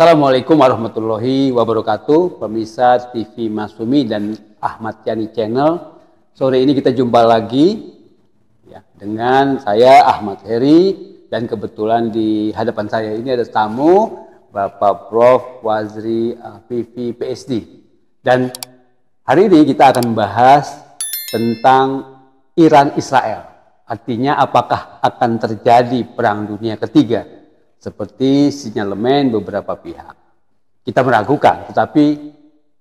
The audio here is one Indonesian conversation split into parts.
Assalamualaikum warahmatullahi wabarakatuh, pemirsa TV Masumi dan Ahmad Yani Channel. Sore ini kita jumpa lagi ya, dengan saya Ahmad Heri, dan kebetulan di hadapan saya ini ada tamu Bapak Prof. Wazri Afifi PSD. Dan hari ini kita akan membahas tentang Iran Israel. Artinya apakah akan terjadi perang dunia ketiga? Seperti sinyalemen beberapa pihak. Kita meragukan, tetapi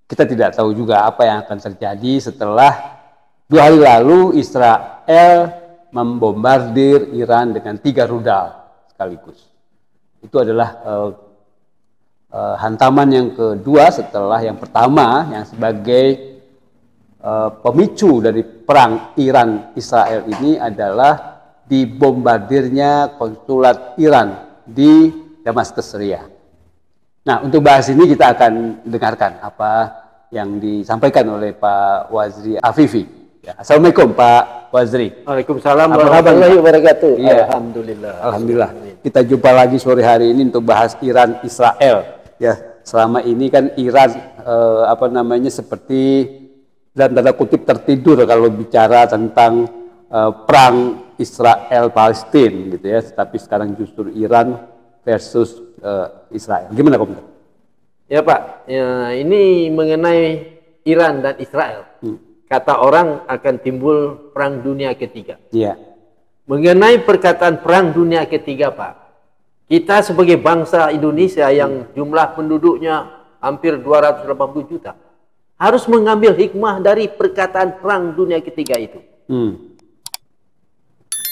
kita tidak tahu juga apa yang akan terjadi setelah 2 hari lalu Israel membombardir Iran dengan 3 rudal sekaligus. Itu adalah hantaman yang kedua setelah yang pertama, yang sebagai pemicu dari perang Iran-Israel ini adalah dibombardirnya konsulat Iran di Damaskus, Syria. Nah, untuk bahas ini kita akan dengarkan apa yang disampaikan oleh Pak Wazri Afifi. Ya. Assalamualaikum Pak Wazri. Waalaikumsalam warahmatullahi wabarakatuh. Ya. Alhamdulillah. Alhamdulillah. Kita jumpa lagi sore hari ini untuk bahas Iran Israel. Ya, selama ini kan Iran seperti dalam tanda kutip tertidur kalau bicara tentang perang Israel Palestina gitu ya, tapi sekarang justru Iran versus Israel. Gimana komentar? Ya Pak, ya, ini mengenai Iran dan Israel. Kata orang akan timbul perang dunia ketiga. Iya. Mengenai perkataan perang dunia ketiga Pak, kita sebagai bangsa Indonesia yang jumlah penduduknya hampir 280 juta harus mengambil hikmah dari perkataan perang dunia ketiga itu.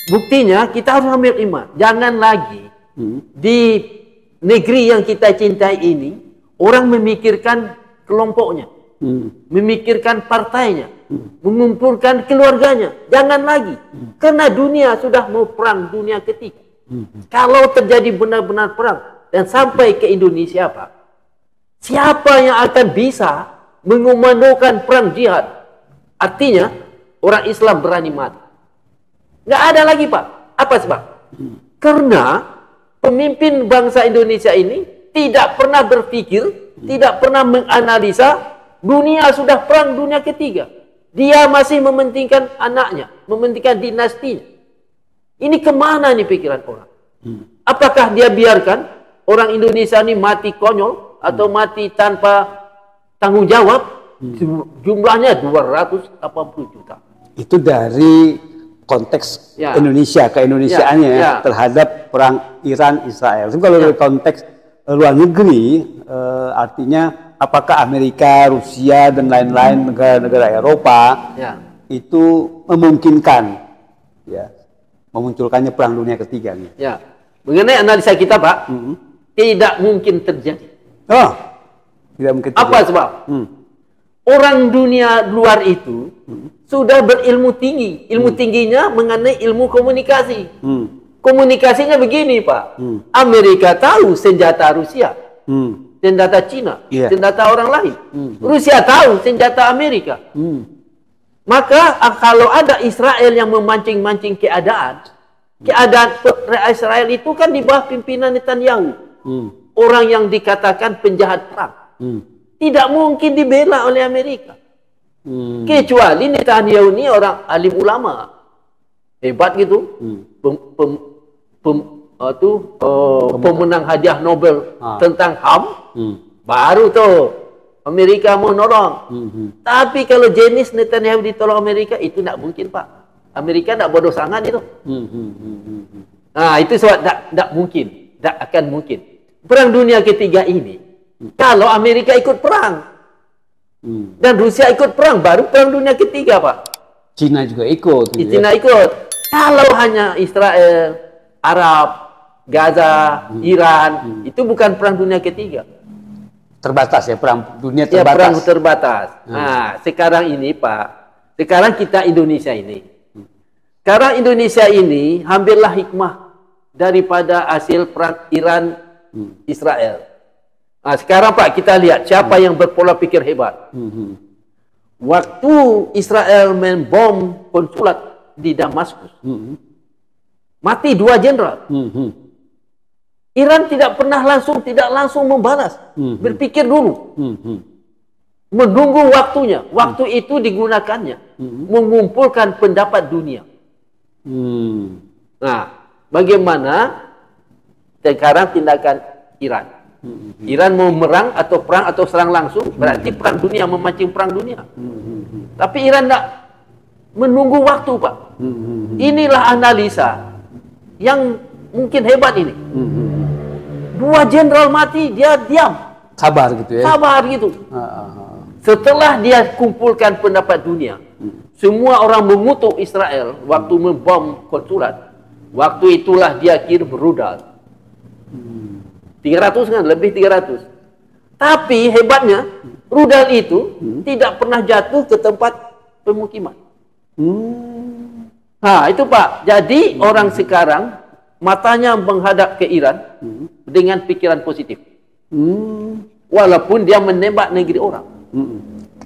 Buktinya kita harus ambil iman. Jangan lagi di negeri yang kita cintai ini orang memikirkan kelompoknya, memikirkan partainya, mengumpulkan keluarganya. Jangan lagi, karena dunia sudah mau perang dunia ketiga. Kalau terjadi benar-benar perang dan sampai ke Indonesia Pak, siapa yang akan bisa mengomandokan perang jihad? Artinya orang Islam berani mati. Nggak ada lagi Pak. Apa sebab? Karena pemimpin bangsa Indonesia ini tidak pernah berpikir, tidak pernah menganalisa dunia sudah perang dunia ketiga. Dia masih mementingkan anaknya, mementingkan dinastinya. Ini kemana nih pikiran orang? Apakah dia biarkan orang Indonesia ini mati konyol atau mati tanpa tanggung jawab? Jumlahnya 280 juta. Itu dari konteks Indonesia, keindonesiaannya terhadap perang Iran-Israel. Kalau dari konteks luar negeri, artinya apakah Amerika, Rusia, dan lain-lain negara-negara Eropa itu memungkinkan memunculkannya perang dunia ketiga? Ya, mengenai analisa kita Pak, tidak mungkin terjadi. Oh, tidak mungkin terjadi. Apa sebab? Orang dunia luar itu sudah berilmu tinggi. Ilmu tingginya mengenai ilmu komunikasi. Komunikasinya begini Pak. Amerika tahu senjata Rusia, senjata Cina, senjata orang lain. Rusia tahu senjata Amerika. Maka kalau ada Israel yang memancing-mancing keadaan Israel itu kan di bawah pimpinan Netanyahu. Orang yang dikatakan penjahat perang. Tidak mungkin dibela oleh Amerika. Kecuali Netanyahu ini orang alim ulama. Hebat gitu. Pemenang hadiah Nobel tentang HAM. Baru tuh Amerika mau nolong. Tapi kalau jenis Netanyahu ditolong Amerika, itu tidak mungkin Pak. Amerika tidak bodoh sangat itu. Nah itu sebab tidak mungkin. Tidak akan mungkin. Perang dunia ketiga ini, kalau Amerika ikut perang dan Rusia ikut perang, baru perang dunia ketiga Pak. Cina juga ikut. Cina ikut. Kalau hanya Israel, Arab, Gaza, Iran, itu bukan perang dunia ketiga. Terbatas ya, perang dunia terbatas. Ya, perang terbatas. Nah, sekarang ini Pak, sekarang kita Indonesia ini. Sekarang Indonesia ini ambillah hikmah daripada hasil perang Iran Israel. Nah, sekarang Pak kita lihat siapa yang berpola pikir hebat. Waktu Israel membom konsulat di Damaskus, mati 2 jenderal. Iran tidak langsung membalas. Berpikir dulu. Menunggu waktunya. Waktu itu digunakannya mengumpulkan pendapat dunia. Nah, bagaimana sekarang tindakan Iran? Iran mau merang atau perang atau serang langsung, berarti perang dunia, memancing perang dunia. Tapi Iran tidak menunggu waktu, Pak. Inilah analisa yang mungkin hebat ini. 2 jenderal mati, dia diam. Sabar gitu ya? Sabar gitu. Setelah dia kumpulkan pendapat dunia, semua orang mengutuk Israel waktu membom konsulat. Waktu itulah dia kirim rudal. 300 kan, lebih 300. Tapi hebatnya, rudal itu tidak pernah jatuh ke tempat pemukiman. Nah, itu Pak. Jadi orang sekarang matanya menghadap ke Iran dengan pikiran positif. Walaupun dia menembak negeri orang.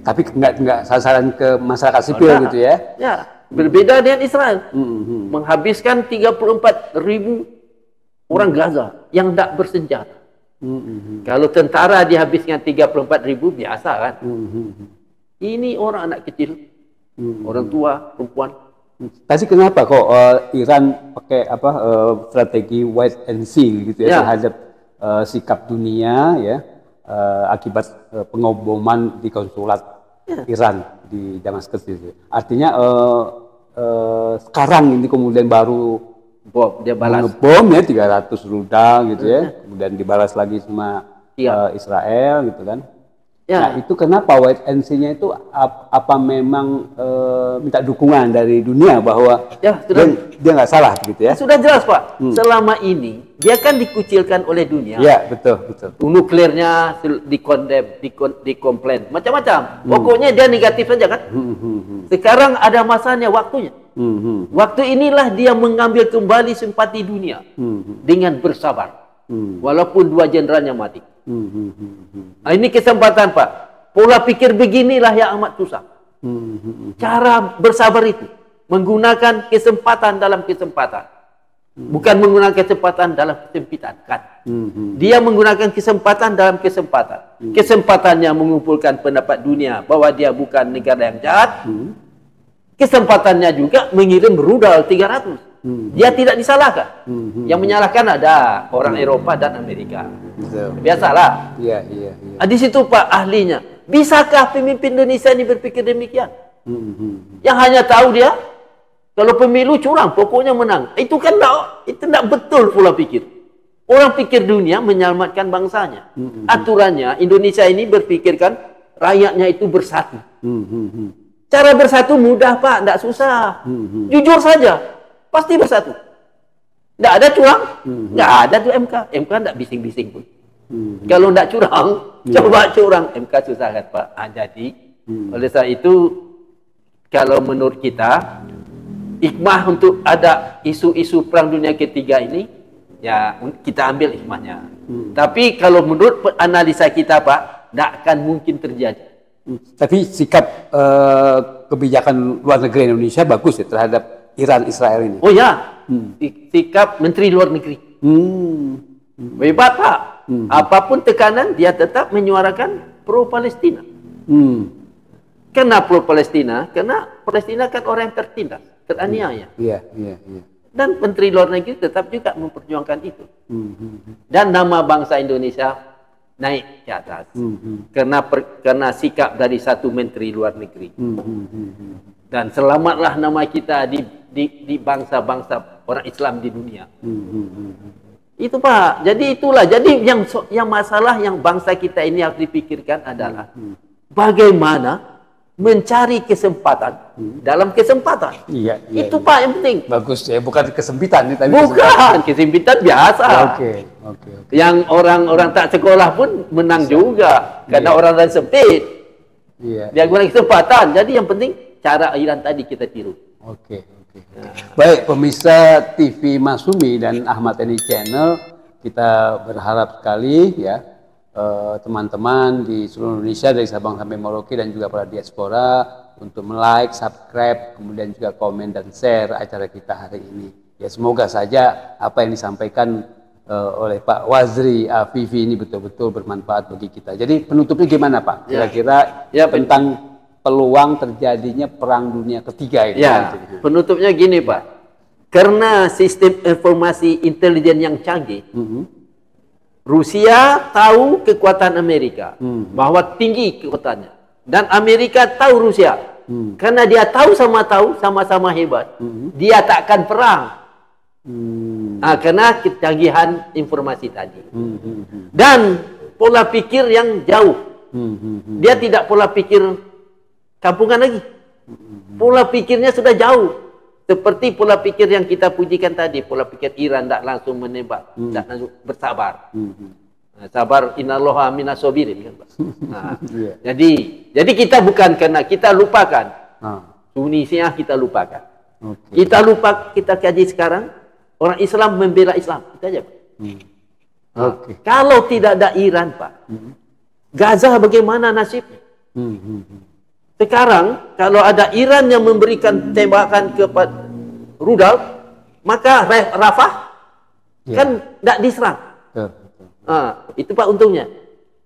Tapi enggak sasaran ke masyarakat sipil gitu ya? Ya, berbeda dengan Israel. Menghabiskan 34.000 orang Gaza yang tidak bersenjata. Kalau tentara dihabiskan 34.000 biasa kan? Ini orang anak kecil, orang tua, perempuan. Tapi kenapa kok Iran pakai strategi wait and see gitu ya, terhadap sikap dunia ya akibat pengoboman di konsulat Iran di Damaskus itu. Artinya sekarang ini kemudian baru dia balas bom ya 300 rudal gitu ya, kemudian dibalas lagi sama Israel gitu kan. Nah, itu kenapa wait and see-nya itu apa memang minta dukungan dari dunia bahwa dia nggak salah gitu ya? Sudah jelas Pak. Selama ini dia kan dikucilkan oleh dunia. Ya, betul. Nuklirnya dikondem, dikomplain, macam-macam. Pokoknya dia negatif saja kan. Sekarang ada masanya, waktunya. Waktu inilah dia mengambil kembali simpati dunia dengan bersabar. Walaupun 2 jenderalnya mati. Nah, ini kesempatan Pak. Pola pikir beginilah yang amat susah. Cara bersabar itu menggunakan kesempatan dalam kesempatan, bukan menggunakan kesempatan dalam kesempitan kan. Dia menggunakan kesempatan dalam kesempatan. Kesempatannya mengumpulkan pendapat dunia bahwa dia bukan negara yang jahat. Kesempatannya juga mengirim rudal 300. Dia tidak disalahkan. Yang menyalahkan ada orang Eropa dan Amerika. Biasalah. Iya. Di situ Pak ahlinya. Bisakah pemimpin Indonesia ini berpikir demikian? Yang hanya tahu dia kalau pemilu curang, pokoknya menang. Itu kan tidak betul pola pikir. Orang pikir dunia menyelamatkan bangsanya. Aturannya Indonesia ini berpikirkan rakyatnya itu bersatu. Cara bersatu mudah Pak, tidak susah. Jujur saja. Pasti bersatu. Tidak ada curang, tidak ada tuh MK. MK tidak bising-bising pun. Kalau tidak curang, coba curang. MK susah kan Pak. Jadi, oleh sebab itu, kalau menurut kita, hikmah untuk ada isu-isu perang dunia ketiga ini, ya kita ambil hikmahnya. Tapi kalau menurut analisa kita Pak, tidak akan mungkin terjadi. Tapi sikap kebijakan luar negeri Indonesia bagus ya terhadap Iran Israel ini. Oh ya, sikap Menteri Luar Negeri. Hebat Pak. Apapun tekanan dia tetap menyuarakan pro Palestina. Kenapa pro Palestina? Karena Palestina kan orang yang tertindas, teraniaya. Iya. Dan Menteri Luar Negeri tetap juga memperjuangkan itu. Dan nama bangsa Indonesia naik ke atas. Karena sikap dari satu Menteri Luar Negeri. Dan selamatlah nama kita di bangsa-bangsa orang Islam di dunia. Itu Pak. Jadi itulah. Jadi yang masalah yang bangsa kita ini harus dipikirkan adalah bagaimana mencari kesempatan dalam kesempatan. Iya. Itu Pak yang penting. Bagus ya, bukan kesempitan tapi bukan kesempitan biasa. Oke. Yang orang-orang tak sekolah pun menang juga karena orang lain sempit. Iya. Dia gunakan kesempatan. Jadi yang penting cara Iran tadi kita tiru. Oke. Baik, pemirsa TV Masyumi dan Ahmad Yani Channel, kita berharap sekali ya teman-teman di seluruh Indonesia dari Sabang sampai Merauke dan juga para diaspora untuk like, subscribe, kemudian juga komen dan share acara kita hari ini. Ya semoga saja apa yang disampaikan oleh Pak Wazri Afifi ini betul-betul bermanfaat bagi kita. Jadi penutupnya gimana Pak? Kira-kira tentang peluang terjadinya perang dunia ketiga ini. Ya, penutupnya gini Pak. Karena sistem informasi intelijen yang canggih, Rusia tahu kekuatan Amerika, bahwa tinggi kekuatannya. Dan Amerika tahu Rusia. Karena dia sama-sama hebat. Dia tak akan perang. Karena kecanggihan informasi tadi. Dan pola pikir yang jauh. Dia tidak pola pikir kampungan lagi. Pola pikirnya sudah jauh. Seperti pola pikir yang kita pujikan tadi. Pola pikir Iran tak langsung menembak. Tak langsung bersabar. Sabar innallaha minas sabirin. Jadi kita bukan karena kita lupakan. Tunisia kita lupakan. Kita lupa, kita kaji sekarang. Orang Islam membela Islam. Itu aja Pak. Kalau tidak ada Iran Pak. Gaza bagaimana nasibnya? Sekarang kalau ada Iran yang memberikan tembakan kepada rudal, maka Rafah kan tidak diserang. Itu Pak untungnya.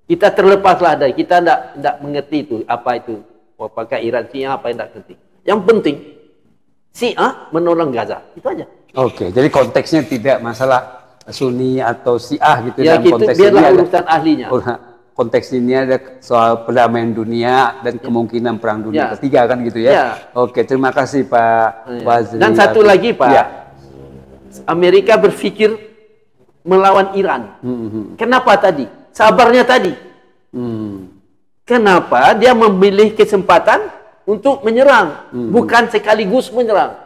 Kita terlepaslah dari, kita tidak mengerti itu apa itu. Apakah Iran Syiah apa yang tidak penting. Yang penting Syiah menolong Gaza. Itu aja. Oke, jadi konteksnya tidak masalah Sunni atau Syiah gitu ya, dalam gitu, konteks biarlah ini urusan ahlinya. Konteks ini ada soal perdamaian dunia dan kemungkinan perang dunia ketiga kan gitu ya. Oke, terima kasih Pak Wazri. Dan satu lagi Pak, Amerika berpikir melawan Iran. Kenapa tadi? Sabarnya tadi. Kenapa dia memilih kesempatan untuk menyerang, bukan sekaligus menyerang?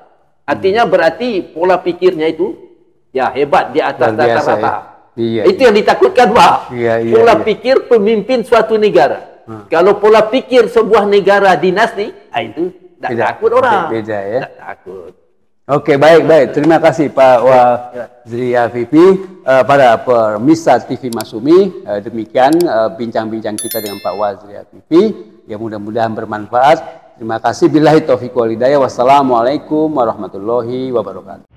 Artinya berarti pola pikirnya itu ya hebat di atas rata-rata. Itu yang ditakutkan Pak. Pola pikir pemimpin suatu negara. Kalau pola pikir sebuah negara dinasti, itu tidak takut orang. Beda ya. Tidak takut. Oke, baik. Terima kasih Pak Wazri Afifi. Pada pemirsa TV Masyumi, demikian bincang-bincang kita dengan Pak Wazri Afifi. Ya mudah-mudahan bermanfaat. Terima kasih. Billahi taufiq wal hidayah. Wassalamualaikum warahmatullahi wabarakatuh.